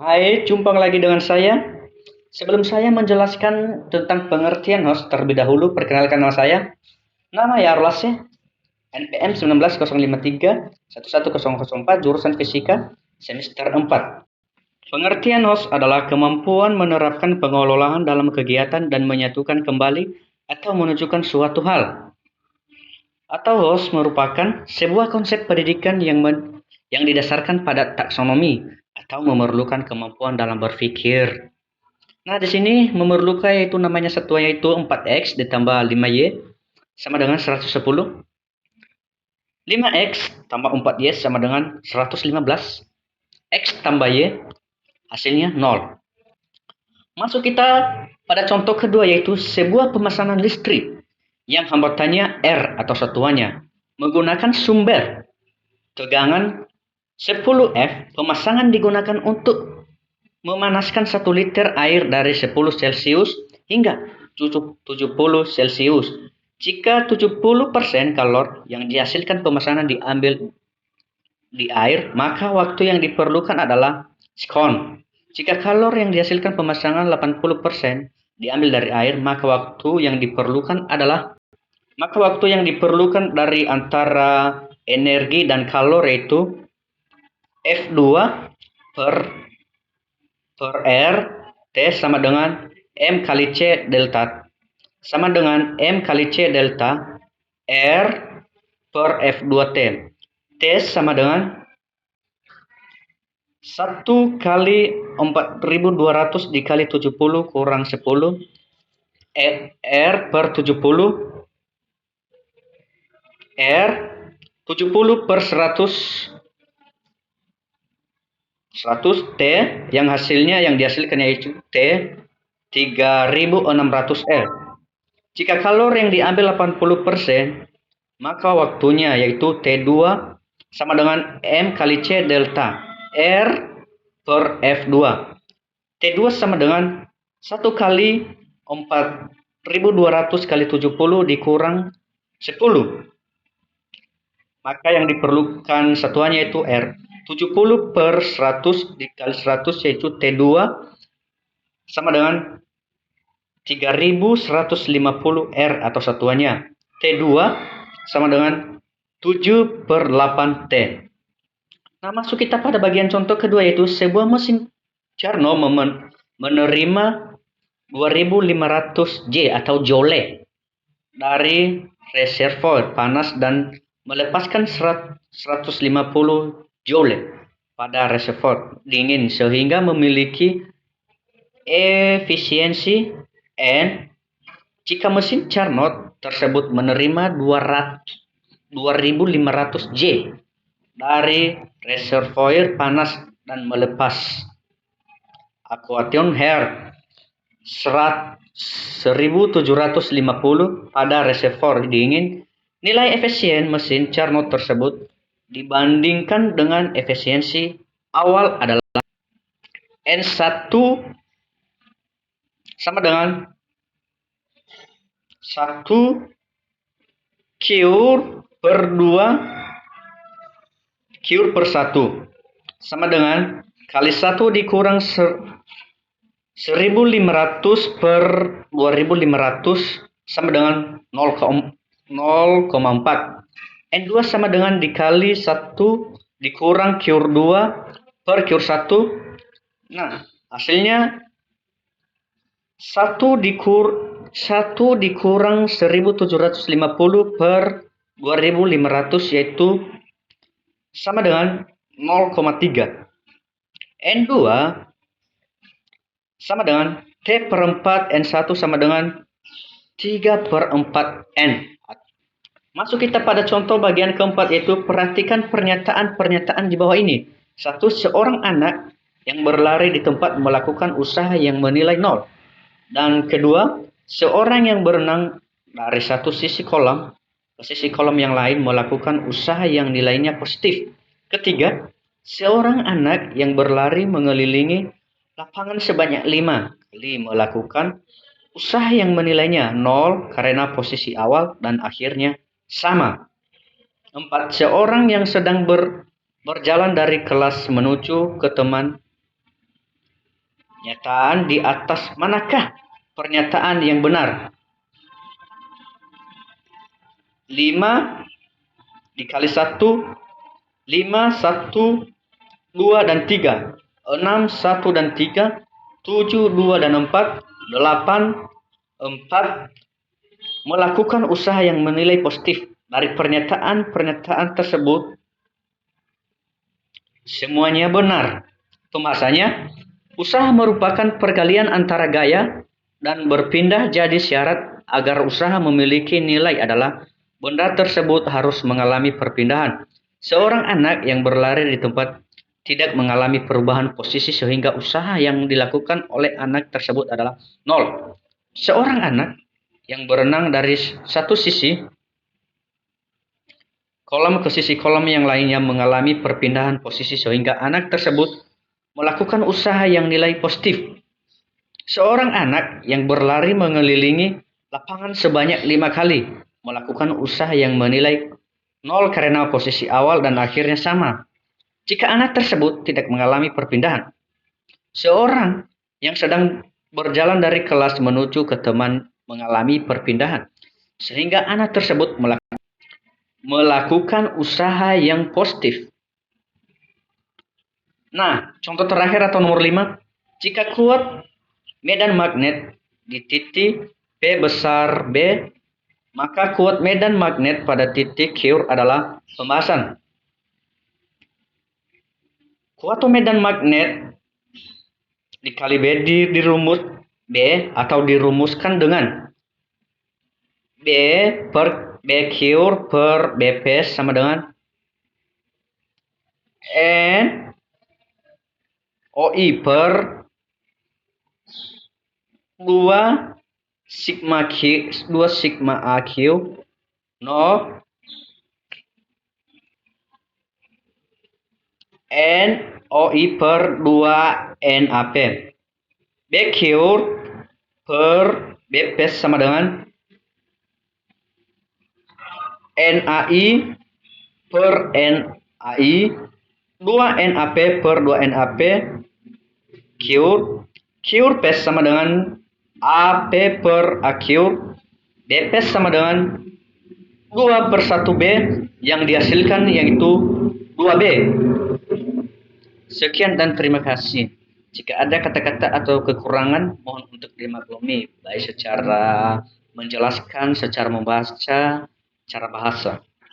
Hai, jumpa lagi dengan saya. Sebelum saya menjelaskan tentang pengertian host, terlebih dahulu perkenalkan nama saya. Nama ya Arlas ya, NPM 19053 11004, jurusan Fisika, semester 4. Pengertian host adalah kemampuan menerapkan pengelolaan dalam kegiatan dan menyatukan kembali atau menunjukkan suatu hal. Atau host merupakan sebuah konsep pendidikan yang didasarkan pada taksonomi atau memerlukan kemampuan dalam berpikir. Nah, di sini memerlukan yaitu namanya satuan yaitu 4x ditambah 5y sama dengan 110. 5x tambah 4y sama dengan 115. X tambah y hasilnya 0. Masuk kita pada contoh kedua yaitu sebuah pemasangan listrik yang hambatannya R atau satuannya menggunakan sumber tegangan 10F. Pemasangan digunakan untuk memanaskan 1 liter air dari 10 Celcius hingga 70 Celcius. Jika 70% kalor yang dihasilkan pemasangan diambil di air, maka waktu yang diperlukan adalah sekon. Jika kalor yang dihasilkan pemasangan 80% diambil dari air, maka waktu yang diperlukan dari antara energi dan kalor yaitu F2 per R T sama dengan M kali C delta sama dengan M kali C delta R per F2T. T sama dengan 1 kali 4200 dikali 70 kurang 10 R per 70 R 70 per 100 T yang hasilnya yang dihasilkan yaitu T 3600 R. Jika kalor yang diambil 80%, maka waktunya yaitu T2 sama dengan M kali C delta R per F2. T2 sama dengan 1 kali 4200 kali 70 dikurang 10. Maka yang diperlukan satuannya yaitu R. 70 per 100 dikali 100 yaitu T2 sama dengan 3150 R atau satuannya. T2 sama dengan 7 per 8 T. Nah, masuk kita pada bagian contoh kedua yaitu sebuah mesin Carnot menerima 2500 J atau Joule dari reservoir panas dan melepaskan 150 Joule pada reservoir dingin sehingga memiliki efisiensi N. Jika mesin Carnot tersebut menerima 2500 J dari reservoir panas dan melepas aquation air 1750 pada reservoir dingin, nilai efisien mesin Carnot tersebut dibandingkan dengan efisiensi awal adalah N1 sama dengan 1 Cure per 2 Cure per 1 sama dengan kali 1 dikurang 1500 per 2500 sama dengan 0,4. N2 sama dengan dikali 1 dikurang Cure 2 per Cure 1. Nah, hasilnya 1 dikurang 1750 per 2500 yaitu sama dengan 0,3. N2 sama dengan T per 4 N1 sama dengan 3 per 4 N. Masuk kita pada contoh bagian keempat yaitu perhatikan pernyataan-pernyataan di bawah ini. 1. Seorang anak yang berlari di tempat melakukan usaha yang menilai 0. Dan kedua, seorang yang berenang dari satu sisi kolam ke sisi kolam yang lain melakukan usaha yang nilainya positif. Ketiga, seorang anak yang berlari mengelilingi lapangan sebanyak 5 kali melakukan usaha yang menilainya 0 karena posisi awal dan akhirnya sama. 4. Seorang yang sedang berjalan dari kelas menuju ke teman Nyataan di atas manakah pernyataan yang benar? 5 dikali 1, 5, 1, 2, dan 3, 6, 1, dan 3, 7, 2, dan 4, 8, 4. Melakukan usaha yang menilai positif dari pernyataan-pernyataan tersebut semuanya benar. Pembahasannya, usaha merupakan pergalian antara gaya dan berpindah jadi syarat agar usaha memiliki nilai adalah benda tersebut harus mengalami perpindahan. Seorang anak yang berlari di tempat tidak mengalami perubahan posisi sehingga usaha yang dilakukan oleh anak tersebut adalah 0. Seorang anak yang berenang dari satu sisi kolom ke sisi kolom yang lainnya mengalami perpindahan posisi sehingga anak tersebut melakukan usaha yang nilai positif. Seorang anak yang berlari mengelilingi lapangan sebanyak 5 kali melakukan usaha yang menilai 0 karena posisi awal dan akhirnya sama. Jika anak tersebut tidak mengalami perpindahan, seorang yang sedang berjalan dari kelas menuju ke teman mengalami perpindahan, sehingga anak tersebut melakukan usaha yang positif. Nah, contoh terakhir atau nomor 5, jika kuat medan magnet di titik P besar B, maka kuat medan magnet pada titik Q adalah pembahasan. Kuat medan magnet dikali B dirumus B atau dirumuskan dengan B per BQ per BP sama dengan N OI per 2 sigma Q 2 sigma AQ no NOI per 2 NAP. BQ per BP sama dengan NAI per NAI 2 NAP per 2 NAP Q P sama dengan AP per AQ BP sama dengan 2 per 1B yang dihasilkan yaitu 2B. Sekian dan terima kasih. Jika ada kata-kata atau kekurangan, mohon untuk dimaklumi, baik secara menjelaskan, secara membaca, cara bahasa.